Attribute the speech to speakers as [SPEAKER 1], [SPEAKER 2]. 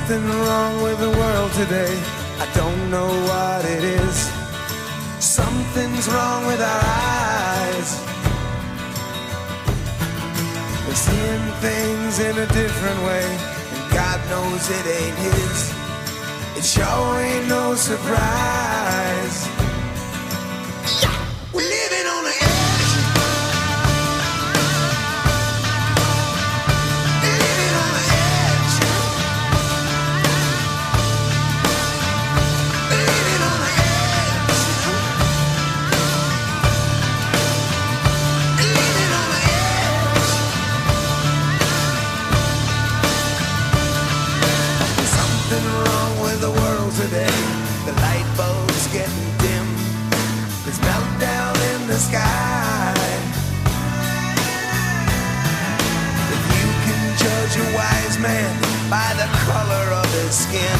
[SPEAKER 1] something wrong with the world today. I don't know what it is. Something's wrong with our eyes. We're seeing things in a different way, and God knows it ain't His. It sure ain't no surprise. We're living on the edge. Living on the edge. Living on the edge. Living on the edge. There's something wrong with the world today. The light bulb's getting dim. There's meltdown in the sky. If you can judge a wise man by the color of his skin,